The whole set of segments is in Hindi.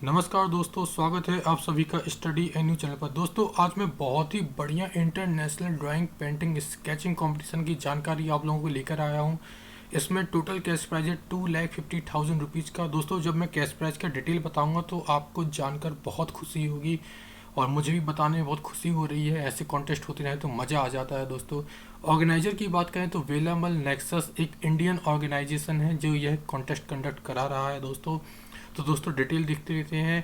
नमस्कार दोस्तों, स्वागत है आप सभी का स्टडी एंड न्यू चैनल पर। दोस्तों आज मैं बहुत ही बढ़िया international drawing painting sketching competition की जानकारी आप लोगों को लेकर आया हूँ। इसमें टोटल कैश प्राइज है 2,50,000 रुपीज़ का। दोस्तों जब मैं कैश प्राइज का डिटेल बताऊंगा तो आपको जानकर बहुत खुशी होगी और मुझे भी बताने में बहुत खुशी हो रही है। ऐसे कॉन्टेस्ट होते रहे तो मज़ा आ जाता है दोस्तों। ऑर्गेनाइजर की बात करें तो वेलामल नेक्सस एक इंडियन ऑर्गेनाइजेशन है जो यह कॉन्टेस्ट कंडक्ट करा रहा है दोस्तों। तो दोस्तों डिटेल देखते रहते हैं।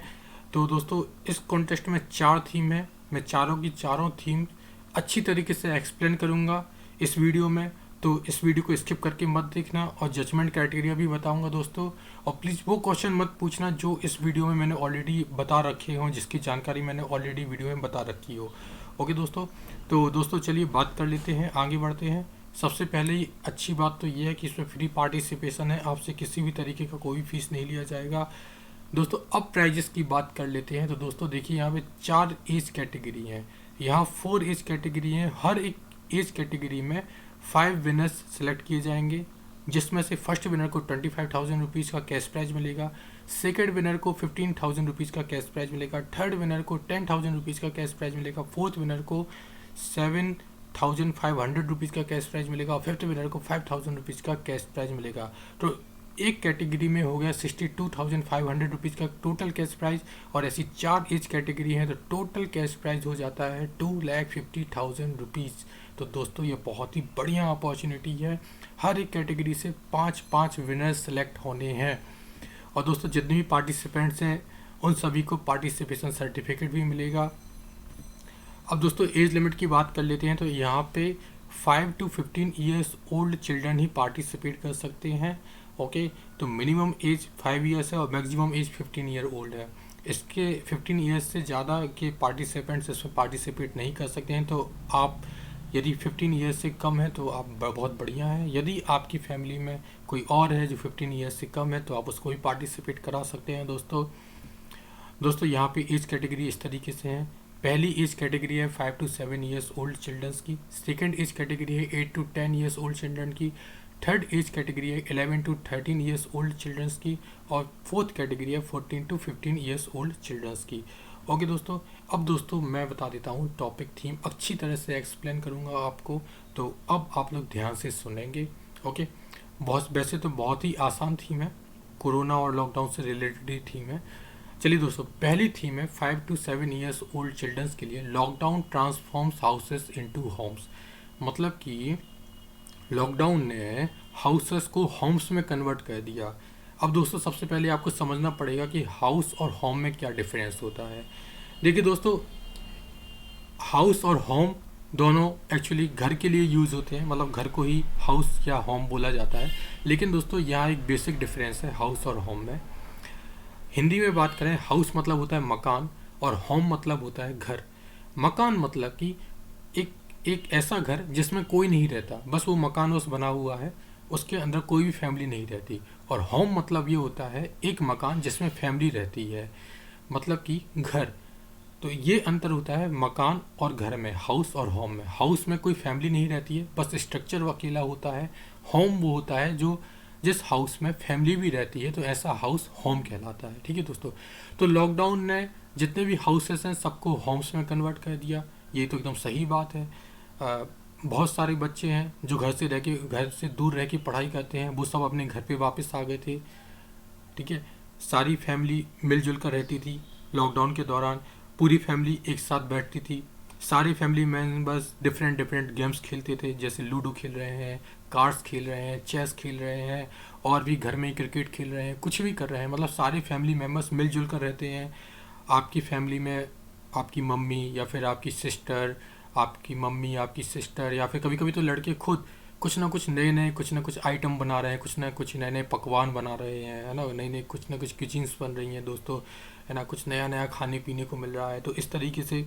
तो दोस्तों इस कॉन्टेस्ट में 4 थीम है। मैं चारों की चारों थीम अच्छी तरीके से एक्सप्लेन करूंगा इस वीडियो में। तो इस वीडियो को स्किप करके मत देखना और जजमेंट क्राइटेरिया भी बताऊंगा दोस्तों। और प्लीज़ वो क्वेश्चन मत पूछना जो इस वीडियो में मैंने ऑलरेडी बता रखे हों, जिसकी जानकारी मैंने ऑलरेडी वीडियो में बता रखी हो। ओके दोस्तों, तो दोस्तों चलिए बात कर लेते हैं, आगे बढ़ते हैं। सबसे पहले ही अच्छी बात तो ये है कि इसमें फ्री पार्टिसिपेशन है, आपसे किसी भी तरीके का कोई फीस नहीं लिया जाएगा दोस्तों। अब प्राइजेस की बात कर लेते हैं। तो दोस्तों देखिए यहाँ पे 4 एज कैटेगरी हैं, यहाँ 4 एज कैटेगरी हैं। हर एक एज कैटेगरी में 5 विनर्स सेलेक्ट किए जाएंगे, जिसमें से फर्स्ट विनर को 25,000 रुपीज़ का कैश प्राइज मिलेगा, सेकेंड विनर को 15,000 रुपीज़ का कैश प्राइज मिलेगा, थर्ड विनर को 10,000 रुपीज़ का कैश प्राइज मिलेगा, फोर्थ विनर को 7,500 रुपीज़ का कैश प्राइज मिलेगा और फिफ्थ विनर को 5,000 रुपीज़ का कैश प्राइज मिलेगा। तो एक कैटेगरी में हो गया 62,500 रुपीज़ का टोटल कैश प्राइज। और ऐसी 4 एज कैटेगरी है तो टोटल कैश प्राइज हो जाता है 2,50,000 रुपीज़। तो दोस्तों ये बहुत ही बढ़िया अपॉर्चुनिटी है। हर एक कैटेगरी से 5-5 विनर्स सेलेक्ट होने हैं। और दोस्तों जितने भी पार्टिसिपेंट्स हैं उन सभी को पार्टिसिपेशन सर्टिफिकेट भी मिलेगा। अब दोस्तों एज लिमिट की बात कर लेते हैं। तो यहाँ पे 5 to 15 years old children he participate कर सकते हैं। ओके, तो मिनिमम एज 5 ईयर्स है और मैक्सिमम एज 15 ईयर ओल्ड है। इसके 15 ईयर्स से ज़्यादा के पार्टिसिपेंट्स इसमें पार्टिसिपेट नहीं कर सकते हैं। तो आप यदि 15 ईयर्स से कम है तो आप बहुत बढ़िया है। यदि आपकी फैमिली में कोई और है जो 15 ईयर्स से कम है तो आप उसको भी पार्टिसिपेट करा सकते हैं दोस्तों यहाँ पे एज कैटेगरी इस तरीके से है। पहली एज कैटेगरी है 5 to 7 ईयर्स ओल्ड चिल्ड्रंस की। सेकंड एज कैटेगरी है 8 to 10 ईयर्स ओल्ड चिल्ड्रन की। थर्ड एज कैटेगरी है 11 to 13 ईयर्स ओल्ड चिल्ड्रंस की। और फोर्थ कैटेगरी है 14 to 15 ईयर्स ओल्ड चिल्ड्रंस की। ओके दोस्तों, अब दोस्तों मैं बता देता हूँ टॉपिक थीम, अच्छी तरह से एक्सप्लेन करूँगा आपको। तो अब आप लोग ध्यान से सुनेंगे। ओके, बहुत वैसे तो बहुत ही आसान थीम है, कोरोना और लॉकडाउन से रिलेटेड ही थीम है। चलिए दोस्तों, पहली थीम है 5 to 7 ईयर्स ओल्ड चिल्ड्रंस के लिए lockdown transforms houses into homes. मतलब कि लॉकडाउन ने हाउसेस को होम्स में कन्वर्ट कर दिया। अब दोस्तों सबसे पहले आपको समझना पड़ेगा कि हाउस और होम में क्या डिफरेंस होता है। देखिए दोस्तों, हाउस और होम दोनों एक्चुअली घर के लिए यूज़ होते हैं, मतलब घर को ही हाउस या होम बोला जाता है। लेकिन दोस्तों यहाँ एक बेसिक डिफरेंस है हाउस और होम में। हिंदी में बात करें, हाउस मतलब होता है मकान और होम मतलब होता है घर। मकान मतलब कि एक एक ऐसा घर जिसमें कोई नहीं रहता, बस वो मकान बस बना हुआ है, उसके अंदर कोई भी फैमिली नहीं रहती। और होम मतलब ये होता है एक मकान जिसमें फैमिली रहती है, मतलब कि घर। तो ये अंतर होता है मकान और घर में, हाउस और होम में। हाउस में कोई फैमिली नहीं रहती है, बस स्ट्रक्चर वो अकेला होता है। होम वो होता है जो जिस हाउस में फैमिली भी रहती है, तो ऐसा हाउस होम कहलाता है। ठीक है दोस्तों, तो लॉकडाउन ने जितने भी हाउसेस हैं सबको होम्स में कन्वर्ट कर दिया। ये तो एकदम सही बात है। बहुत सारे बच्चे हैं जो घर से दूर रह के पढ़ाई करते हैं, वो सब अपने घर पे वापस आ गए थे। ठीक है, सारी फैमिली मिलजुल कर रहती थी लॉकडाउन के दौरान, पूरी फैमिली एक साथ बैठती थी। सारे family members different different games खेलते थे, जैसे लूडो खेल रहे हैं, कार्ड्स खेल रहे हैं, चेस खेल रहे हैं, और भी घर में क्रिकेट खेल रहे हैं, कुछ भी कर रहे हैं। मतलब सारे फैमिली मेम्बर्स मिलजुल कर रहते हैं। आपकी फैमिली में आपकी मम्मी या फिर आपकी सिस्टर, आपकी मम्मी आपकी सिस्टर, या फिर कभी कभी तो लड़के खुद कुछ ना कुछ आइटम बना रहे हैं, कुछ ना कुछ नए नए पकवान बना रहे हैं, है ना, नई नई कुछ ना कुछ किचन्स बन रही हैं दोस्तों, है ना, कुछ नया नया खाने पीने को मिल रहा है। तो इस तरीके से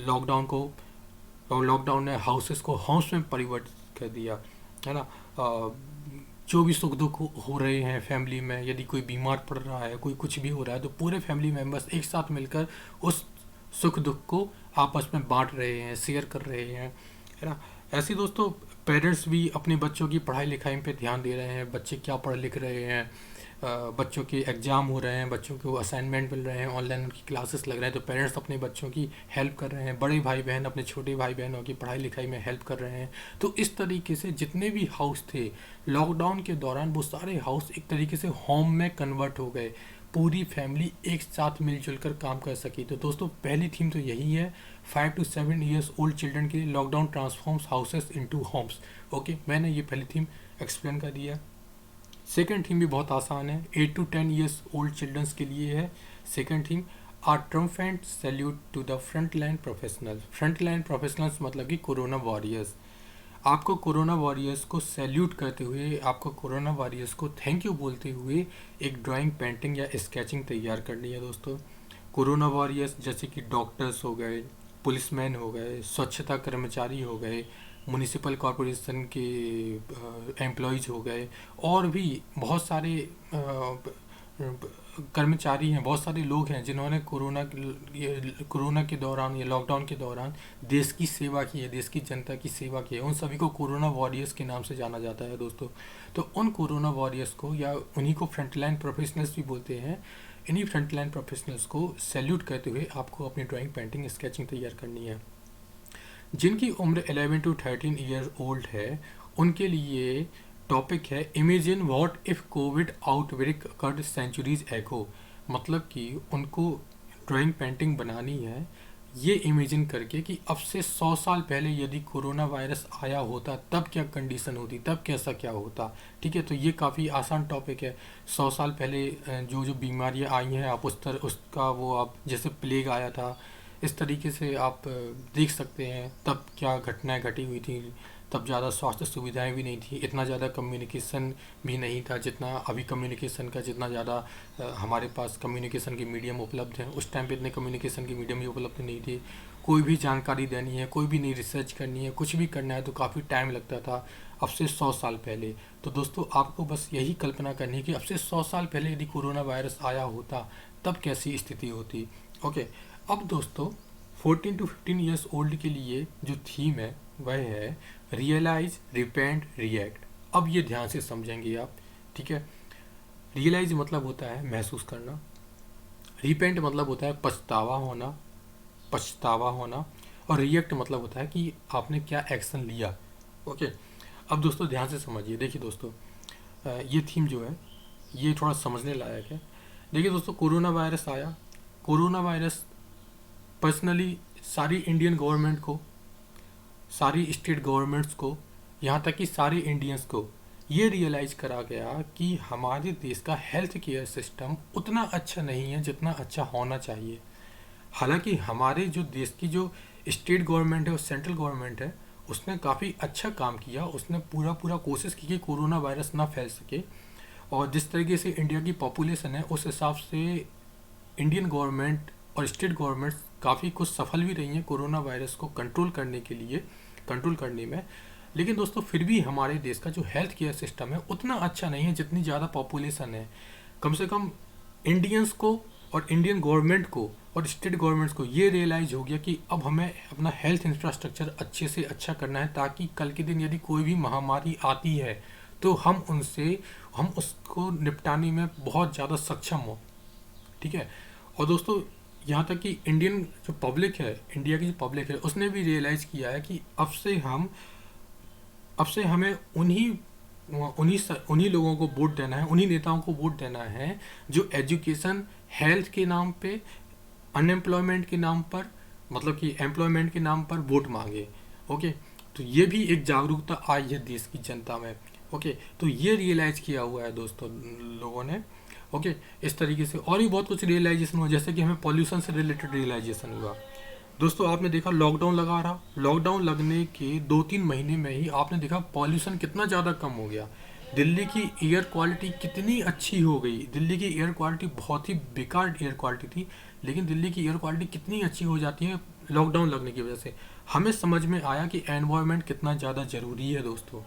लॉकडाउन ने हाउसेस को हाउस में परिवर्तित कर दिया, है ना। जो भी सुख दुख हो रहे हैं फैमिली में, यदि कोई बीमार पड़ रहा है, कोई कुछ भी हो रहा है, तो पूरे फैमिली मेम्बर्स एक साथ मिलकर उस सुख दुख को आपस में बांट रहे हैं, शेयर कर रहे हैं, है ना। ऐसे दोस्तों पेरेंट्स भी अपने बच्चों की पढ़ाई लिखाई पे ध्यान दे रहे हैं, बच्चे क्या पढ़ लिख रहे हैं, बच्चों के एग्ज़ाम हो रहे हैं, बच्चों को असाइनमेंट मिल रहे हैं, ऑनलाइन उनकी क्लासेस लग रहे हैं, तो पेरेंट्स अपने बच्चों की हेल्प कर रहे हैं, बड़े भाई बहन अपने छोटे भाई बहनों की पढ़ाई लिखाई में हेल्प कर रहे हैं। तो इस तरीके से जितने भी हाउस थे लॉकडाउन के दौरान, वो सारे हाउस एक तरीके से होम में कन्वर्ट हो गए, पूरी फैमिली एक साथ मिलजुल कर काम कर सकी। तो दोस्तों पहली थीम तो यही है, 5 to 7 ईयर्स ओल्ड चिल्ड्रन के लिए lockdown transforms houses into homes. Okay, मैंने ये पहली थीम एक्सप्लेन कर दिया। सेकेंड थीम भी बहुत आसान है, 8 to 10 ईयर्स ओल्ड चिल्ड्रंस के लिए है। Second theme, our triumphant salute to the frontline professional. Frontline professionals मतलब कि कोरोना वॉरियर्स। आपको कोरोना वॉरियर्स को सैल्यूट करते हुए, आपको कोरोना वॉरियर्स को थैंक यू बोलते हुए एक ड्राइंग, पेंटिंग या स्केचिंग तैयार करनी है दोस्तों। कोरोना वॉरियर्स जैसे कि डॉक्टर्स हो गए, पुलिसमैन हो गए, स्वच्छता कर्मचारी हो गए, म्युनिसिपल कॉरपोरेशन के एम्प्लॉयज़ हो गए, और भी बहुत सारे कर्मचारी हैं, बहुत सारे लोग हैं जिन्होंने कोरोना के दौरान या लॉकडाउन के दौरान देश की सेवा की है, देश की जनता की सेवा की है। उन सभी को कोरोना वॉरियर्स के नाम से जाना जाता है दोस्तों। तो उन कोरोना वॉरियर्स को, या उन्हीं को फ्रंटलाइन प्रोफेशनल्स भी बोलते हैं, इन्हीं फ्रंटलाइन प्रोफेशनल्स को सैल्यूट करते हुए आपको अपनी ड्राइंग, पेंटिंग, स्केचिंग तैयार करनी है। जिनकी उम्र 11 to 13 ईयर ओल्ड है, उनके लिए टॉपिक है imagine what if COVID outbreak occurred centuries ago. मतलब कि उनको ड्राइंग, पेंटिंग बनानी है ये इमेजिन करके कि अब से 100 साल पहले यदि कोरोना वायरस आया होता तब क्या कंडीशन होती, तब कैसा क्या होता। ठीक है, तो ये काफ़ी आसान टॉपिक है। 100 साल पहले जो जो बीमारियां आई हैं, आप उसका वो आप जैसे प्लेग आया था, इस तरीके से आप देख सकते हैं तब क्या घटनाएं घटी हुई थी। तब ज़्यादा स्वास्थ्य सुविधाएं भी नहीं थी, इतना ज़्यादा कम्युनिकेशन भी नहीं था जितना अभी कम्युनिकेशन का, जितना ज़्यादा हमारे पास कम्युनिकेशन के मीडियम उपलब्ध हैं। उस टाइम पे इतने कम्युनिकेशन की मीडियम भी उपलब्ध नहीं थी। कोई भी जानकारी देनी है, कोई भी नई रिसर्च करनी है, कुछ भी करना है तो काफ़ी टाइम लगता था अब से 100 साल पहले। तो दोस्तों आपको बस यही कल्पना करनी है कि अब से 100 साल पहले यदि कोरोना वायरस आया होता तब कैसी स्थिति होती। ओके, अब दोस्तों 14 to 15 ईयर्स ओल्ड के लिए जो थीम है वह है रियलाइज, रिपेंट, रिएक्ट। अब ये ध्यान से समझेंगे आप, ठीक है। रियलाइज मतलब होता है महसूस करना, रिपेंट मतलब होता है पछतावा होना, और रिएक्ट मतलब होता है कि आपने क्या एक्शन लिया। ओके, अब दोस्तों ध्यान से समझिए। देखिए दोस्तों, ये थीम जो है ये थोड़ा समझने लायक है। देखिए दोस्तों, कोरोना वायरस आया। कोरोना वायरस पर्सनली सारी इंडियन गवर्नमेंट को, सारी स्टेट गवर्नमेंट्स को, यहाँ तक कि सारे इंडियंस को ये रियलाइज़ करा गया कि हमारे देश का हेल्थ केयर सिस्टम उतना अच्छा नहीं है जितना अच्छा होना चाहिए। हालांकि हमारे जो देश की जो स्टेट गवर्नमेंट है और सेंट्रल गवर्नमेंट है, उसने काफ़ी अच्छा काम किया, उसने पूरा कोशिश की कि कोरोना वायरस ना फैल सके। और जिस तरीके से इंडिया की पॉपुलेशन है उस हिसाब से इंडियन गवर्नमेंट और स्टेट गवर्नमेंट्स काफ़ी कुछ सफल भी रही हैं कोरोना वायरस को कंट्रोल करने में। लेकिन दोस्तों फिर भी हमारे देश का जो हेल्थ केयर सिस्टम है उतना अच्छा नहीं है जितनी ज़्यादा पॉपुलेशन है। कम से कम इंडियंस को और इंडियन गवर्नमेंट को और स्टेट गवर्नमेंट्स को ये रियलाइज़ हो गया कि अब हमें अपना हेल्थ इंफ्रास्ट्रक्चर अच्छे से अच्छा करना है, ताकि कल के दिन यदि कोई भी महामारी आती है तो हम उसको निपटाने में बहुत ज़्यादा सक्षम हो। ठीक है, और दोस्तों यहाँ तक कि इंडियन जो पब्लिक है, इंडिया की जो पब्लिक है, उसने भी रियलाइज़ किया है कि अब से हमें उन्हीं लोगों को वोट देना है, उन्हीं नेताओं को वोट देना है जो एजुकेशन, हेल्थ के नाम पे, अनएम्प्लॉयमेंट के नाम पर, मतलब कि एम्प्लॉयमेंट के नाम पर वोट मांगे। ओके, तो ये भी एक जागरूकता आई है देश की जनता में। ओके, तो ये रियलाइज़ किया हुआ है दोस्तों लोगों ने। ओके, इस तरीके से और भी बहुत कुछ रियलाइजेशन हुआ, जैसे कि हमें पॉल्यूशन से रिलेटेड रियलाइजेशन हुआ। दोस्तों आपने देखा लॉकडाउन लगा रहा, लॉकडाउन लगने के 2-3 महीने में ही आपने देखा पॉल्यूशन कितना ज़्यादा कम हो गया। दिल्ली की एयर क्वालिटी कितनी अच्छी हो गई। दिल्ली की एयर क्वालिटी बहुत ही बेकार एयर क्वालिटी थी, लेकिन दिल्ली की एयर क्वालिटी कितनी अच्छी हो जाती है लॉकडाउन लगने की वजह से। हमें समझ में आया कि एनवायरनमेंट कितना ज़्यादा ज़रूरी है दोस्तों।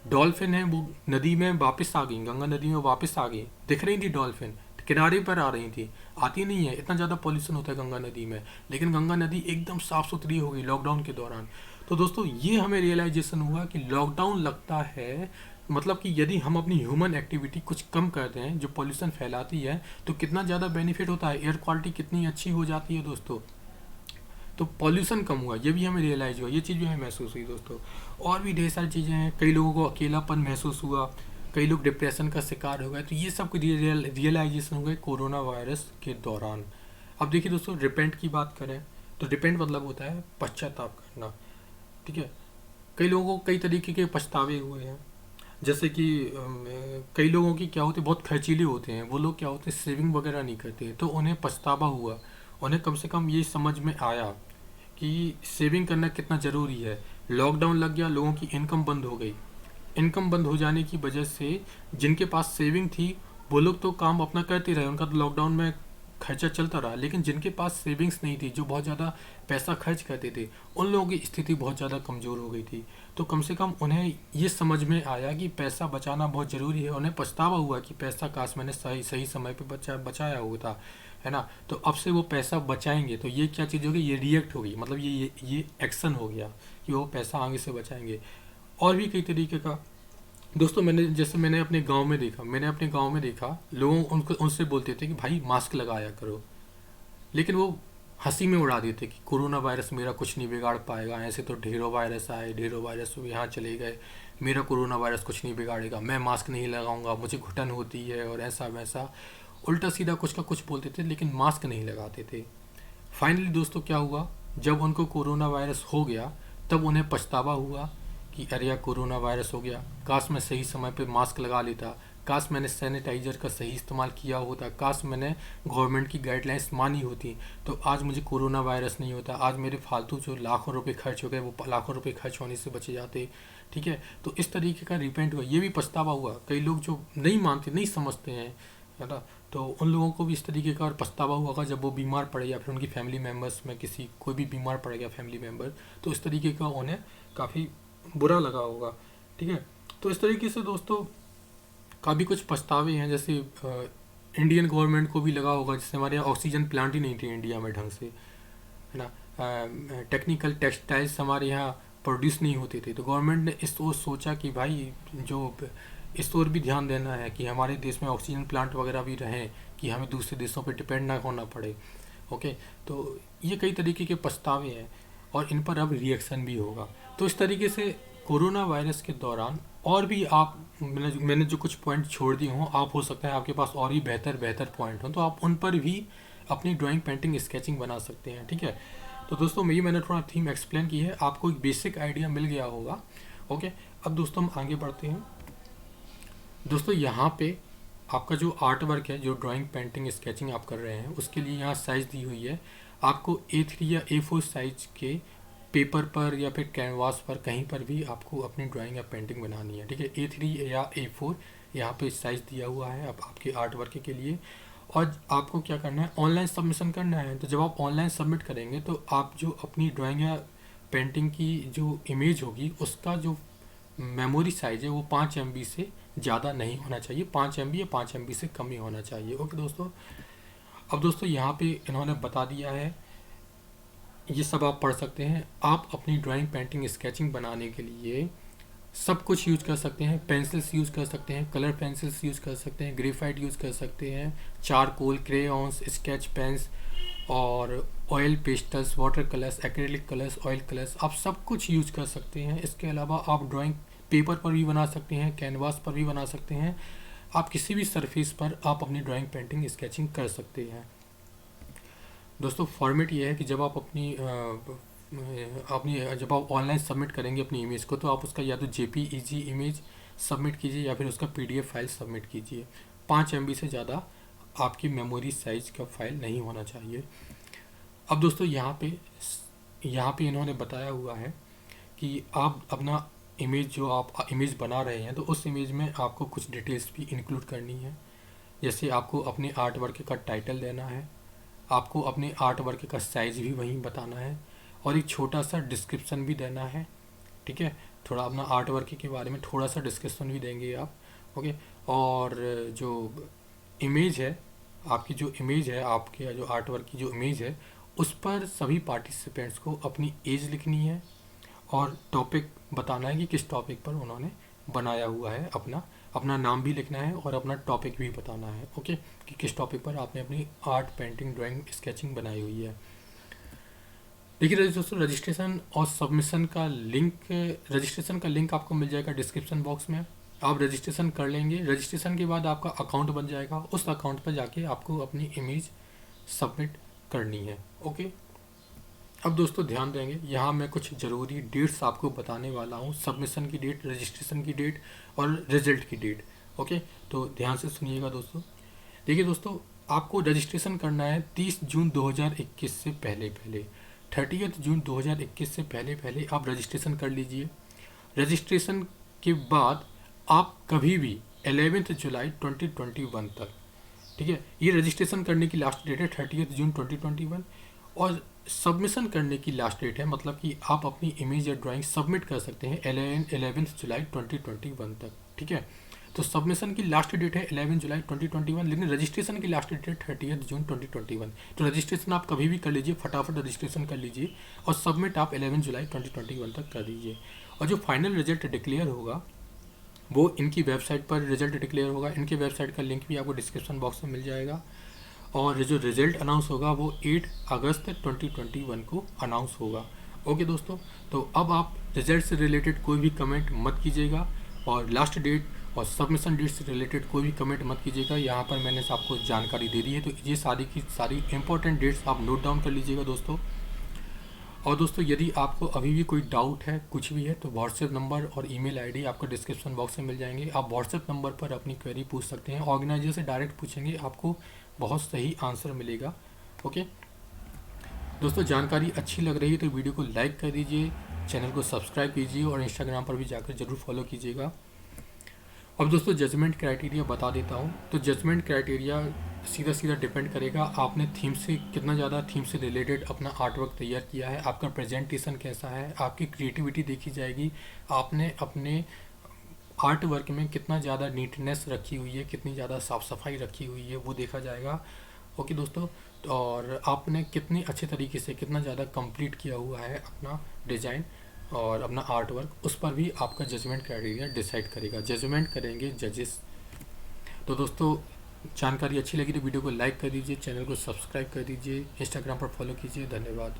डॉल्फिन है वो नदी में वापस आ गई, गंगा नदी में वापस आ गई, दिख रही थी डॉल्फिन, किनारे पर आ रही थी। आती नहीं है, इतना ज़्यादा पॉल्यूशन होता है गंगा नदी में, लेकिन गंगा नदी एकदम साफ़ सुथरी हो गई लॉकडाउन के दौरान। तो दोस्तों ये हमें रियलाइजेशन हुआ कि लॉकडाउन लगता है मतलब कि यदि हम अपनी ह्यूमन एक्टिविटी कुछ कम कर दें जो पॉल्यूशन फैलाती है, तो कितना ज़्यादा बेनिफिट होता है, एयर क्वालिटी कितनी अच्छी हो जाती है दोस्तों। तो पॉल्यूशन कम हुआ, ये भी हमें रियलाइज़ हुआ, ये चीज़ भी हमें महसूस हुई दोस्तों। और भी ढेर सारी चीज़ें हैं, कई लोगों को अकेलापन महसूस हुआ, कई लोग डिप्रेशन का शिकार हो गए, तो ये सब रियलाइजेशन हो गए कोरोना वायरस के दौरान। अब देखिए दोस्तों, रिपेंट की बात करें तो रिपेंट मतलब होता है पश्चाताप करना, ठीक है। कई लोगों को कई तरीके के पछतावे हुए हैं, जैसे कि कई लोगों की क्या होती है, बहुत खर्चीले होते हैं वो लोग, क्या होते हैं सेविंग वगैरह नहीं करते, तो उन्हें पछतावा हुआ। उन्हें कम से कम ये समझ में आया कि सेविंग करना कितना ज़रूरी है। लॉकडाउन लग गया, लोगों की इनकम बंद हो गई। इनकम बंद हो जाने की वजह से जिनके पास सेविंग थी वो लोग तो काम अपना करते रहे, उनका तो लॉकडाउन में खर्चा चलता रहा। लेकिन जिनके पास सेविंग्स नहीं थी, जो बहुत ज़्यादा पैसा खर्च करते थे, उन लोगों की स्थिति बहुत ज़्यादा कमज़ोर हो गई थी। तो कम से कम उन्हें ये समझ में आया कि पैसा बचाना बहुत ज़रूरी है। उन्हें पछतावा हुआ कि पैसा काश मैंने सही सही समय पे बचाया होता, है ना। तो अब से वो पैसा बचाएंगे, तो ये क्या चीज़ होगी, ये रिएक्ट होगी, मतलब ये एक्शन हो गया कि वो पैसा आगे से बचाएंगे। और भी कई तरीके का दोस्तों, मैंने अपने गांव में देखा, लोगों उनको उनसे बोलते थे कि भाई मास्क लगाया करो, लेकिन वो हंसी में उड़ा देते कि कोरोना वायरस मेरा कुछ नहीं बिगाड़ पाएगा, ऐसे तो ढेरों वायरस आए, ढेरों वायरस यहाँ चले गए, मेरा कोरोना वायरस कुछ नहीं बिगाड़ेगा, मैं मास्क नहीं लगाऊंगा, मुझे घुटन होती है, और ऐसा वैसा उल्टा सीधा कुछ का कुछ बोलते थे, लेकिन मास्क नहीं लगाते थे। फाइनली दोस्तों क्या हुआ, जब उनको कोरोना वायरस हो गया तब उन्हें पछतावा हुआ कि अरे यार कोरोना वायरस हो गया, काश मैं सही समय पे मास्क लगा लेता, काश मैंने सैनिटाइज़र का सही इस्तेमाल किया होता, काश मैंने गवर्नमेंट की गाइडलाइंस मानी होती, तो आज मुझे कोरोना वायरस नहीं होता, आज मेरे फालतू जो लाखों रुपए खर्च हो गए वो लाखों रुपए खर्च होने से बचे जाते, ठीक है। तो इस तरीके का रिपेंट हुआ, ये भी पछतावा हुआ। कई लोग जो नहीं मानते, नहीं समझते हैं, है ना, तो उन लोगों को भी इस तरीके का और पछतावा हुआ होगा जब वो बीमार पड़े, या फिर उनकी फैमिली मेम्बर्स में किसी कोई भी बीमार पड़ गया फैमिली मेम्बर, तो इस तरीके का उन्हें काफ़ी बुरा लगा होगा, ठीक है। तो इस तरीके से दोस्तों काफ़ी कुछ पछतावे हैं, जैसे इंडियन गवर्नमेंट को भी लगा होगा, जैसे हमारे यहाँ ऑक्सीजन प्लांट ही नहीं थे इंडिया में ढंग से, है ना। टेक्निकल टेक्सटाइल्स हमारे यहाँ प्रोड्यूस नहीं होते थे, तो गवर्नमेंट ने इस ओर सोचा कि भाई जो इस ओर भी ध्यान देना है कि हमारे देश में ऑक्सीजन प्लांट वगैरह भी रहें, कि हमें दूसरे देशों पर डिपेंड ना होना पड़े। ओके, तो ये कई तरीके के पछतावे हैं और इन पर अब रिएक्शन भी होगा। तो इस तरीके से कोरोना वायरस के दौरान और भी आप, मैंने जो कुछ पॉइंट छोड़ दिए हों, आप हो सकता है आपके पास और भी बेहतर बेहतर पॉइंट हों, तो आप उन पर भी अपनी ड्राइंग, पेंटिंग, स्केचिंग बना सकते हैं, ठीक है। तो दोस्तों मैंने थोड़ा थीम एक्सप्लेन की है, आपको एक बेसिक आइडिया मिल गया होगा। ओके, अब दोस्तों हम आगे बढ़ते हैं। दोस्तों यहाँ पे आपका जो आर्ट वर्क है, जो ड्राइंग, पेंटिंग, स्केचिंग आप कर रहे हैं, उसके लिए यहाँ साइज़ दी हुई है। आपको A3 या A4 साइज के पेपर पर या फिर कैनवास पर कहीं पर भी आपको अपनी ड्राइंग या पेंटिंग बनानी है, ठीक है। A3 या A4 यहाँ पे साइज़ दिया हुआ है अब आपके आर्ट वर्क के लिए। और आपको क्या करना है, ऑनलाइन सबमिशन करना है। तो जब आप ऑनलाइन सबमिट करेंगे तो आप जो अपनी ड्राइंग या पेंटिंग की जो इमेज होगी उसका जो मेमोरी साइज़ है वो 5 MB से ज़्यादा नहीं होना चाहिए, 5 MB या 5 MB से कम ही होना चाहिए। ओके दोस्तों, अब दोस्तों यहाँ पे इन्होंने बता दिया है, ये सब आप पढ़ सकते हैं। आप अपनी ड्राइंग, पेंटिंग, स्केचिंग बनाने के लिए सब कुछ यूज कर सकते हैं। पेंसिल्स यूज कर सकते हैं, कलर पेंसिल्स यूज कर सकते हैं, ग्रेफाइट यूज कर सकते हैं, चारकोल, क्रेयॉन्स, स्केच पेन्स और oil pastels, water colours, acrylic colours, oil colours, आप सब कुछ यूज कर सकते हैं। इसके अलावा आप ड्राइंग पेपर पर भी बना सकते हैं, कैनवास पर भी बना सकते हैं। आप किसी भी सरफेस पर आप अपनी ड्राइंग, पेंटिंग, स्केचिंग कर सकते हैं। दोस्तों फॉर्मेट ये है कि जब आप जब आप ऑनलाइन सबमिट करेंगे अपनी इमेज को, तो आप उसका या तो JPEG इमेज सबमिट कीजिए या फिर उसका PDF फाइल सबमिट कीजिए। 5 MB से ज़्यादा आपकी मेमोरी साइज का फाइल नहीं होना चाहिए। अब दोस्तों यहाँ पे इन्होंने बताया हुआ है कि आप अपना इमेज, जो आप इमेज बना रहे हैं, तो उस इमेज में आपको कुछ डिटेल्स भी इंक्लूड करनी है। जैसे आपको अपने आर्ट वर्क का टाइटल देना है, आपको अपने आर्ट वर्क का साइज़ भी वहीं बताना है, और एक छोटा सा डिस्क्रिप्शन भी देना है, ठीक है। थोड़ा अपना आर्ट वर्क के बारे में थोड़ा सा डिस्क्रिप्शन भी देंगे आप। ओके, और जो इमेज है, आपकी जो इमेज है, आपके जो आर्ट वर्क की जो इमेज है, उस पर सभी पार्टिसिपेंट्स को अपनी एज लिखनी है और टॉपिक बताना है कि किस टॉपिक पर उन्होंने बनाया हुआ है, अपना नाम भी लिखना है और अपना टॉपिक भी बताना है, ओके, कि किस टॉपिक पर आपने अपनी आर्ट, पेंटिंग, ड्राइंग, स्केचिंग बनाई हुई है। देखिए दोस्तों, रजिस्ट्रेशन और सबमिशन का लिंक आपको मिल जाएगा डिस्क्रिप्शन बॉक्स में। आप रजिस्ट्रेशन कर लेंगे, रजिस्ट्रेशन के बाद आपका अकाउंट बन जाएगा, उस अकाउंट पर जाके आपको अपनी इमेज सबमिट करनी है, ओके। अब दोस्तों ध्यान देंगे, यहाँ मैं कुछ ज़रूरी डेट्स आपको बताने वाला हूँ, सबमिशन की डेट, रजिस्ट्रेशन की डेट और रिजल्ट की डेट, ओके। तो ध्यान से सुनिएगा दोस्तों। देखिए दोस्तों, आपको रजिस्ट्रेशन करना है 30 जून 2021 से पहले 30 जून 2021 से पहले आप रजिस्ट्रेशन कर लीजिए। रजिस्ट्रेशन के बाद आप कभी भी 11 जुलाई 2021 तक, ठीक है, ये रजिस्ट्रेशन करने की लास्ट डेट है 30 जून 2021, और सबमिशन करने की लास्ट डेट है, मतलब कि आप अपनी इमेज या ड्राइंग सबमिट कर सकते हैं 11 जुलाई 2021 तक, ठीक है। तो सबमिशन की लास्ट डेट है 11 जुलाई 2021, लेकिन रजिस्ट्रेशन की लास्ट डेट है 30 जून 2021। तो रजिस्ट्रेशन आप कभी भी कर लीजिए, फटाफट रजिस्ट्रेशन कर लीजिए और सबमिट आप 11 जुलाई 2021 तक कर दीजिए। और जो फाइनल रिजल्ट डिक्लेयर होगा वो इनकी वेबसाइट पर रिजल्ट डिक्लेयर होगा। इनकी वेबसाइट का लिंक भी आपको डिस्क्रिप्शन बॉक्स में मिल जाएगा। और जो रिजल्ट अनाउंस होगा वो 8 अगस्त 2021 को अनाउंस होगा, ओके दोस्तों। तो अब आप रिजल्ट से रिलेटेड कोई भी कमेंट मत कीजिएगा, और लास्ट डेट और सबमिशन डेट से रिलेटेड कोई भी कमेंट मत कीजिएगा। यहाँ पर मैंने आपको जानकारी दे दी है, तो ये सारी की सारी इंपॉर्टेंट डेट्स आप नोट डाउन कर लीजिएगा दोस्तों। और दोस्तों, यदि आपको अभी भी कोई डाउट है, कुछ भी है, तो व्हाट्सएप नंबर और ईमेल आईडी आपको डिस्क्रिप्शन बॉक्स में मिल जाएंगे। आप व्हाट्सएप नंबर पर अपनी क्वेरी पूछ सकते हैं, ऑर्गेनाइजर से डायरेक्ट पूछेंगे, आपको बहुत सही आंसर मिलेगा, ओके दोस्तों। जानकारी अच्छी लग रही है तो वीडियो को लाइक कर दीजिए, चैनल को सब्सक्राइब कीजिए और इंस्टाग्राम पर भी जाकर ज़रूर फॉलो कीजिएगा। अब दोस्तों जजमेंट क्राइटेरिया बता देता हूँ। तो जजमेंट क्राइटेरिया सीधा डिपेंड करेगा आपने थीम से कितना ज़्यादा थीम से रिलेटेड अपना आर्ट वर्क तैयार किया है, आपका प्रेजेंटेशन कैसा है, आपकी क्रिएटिविटी देखी जाएगी, आपने अपने आर्ट वर्क में कितना ज़्यादा नीटनेस रखी हुई है, कितनी ज़्यादा साफ़ सफाई रखी हुई है, वो देखा जाएगा, ओके दोस्तों। और आपने कितने अच्छे तरीके से कितना ज़्यादा कंप्लीट किया हुआ है अपना डिज़ाइन और अपना आर्ट वर्क, उस पर भी आपका जजमेंट क्राइटेरिया डिसाइड करेगा, जजमेंट करेंगे जजेस। तो दोस्तों, जानकारी अच्छी लगी तो वीडियो को लाइक कर दीजिए, चैनल को सब्सक्राइब कर दीजिए, इंस्टाग्राम पर फॉलो कीजिए। धन्यवाद।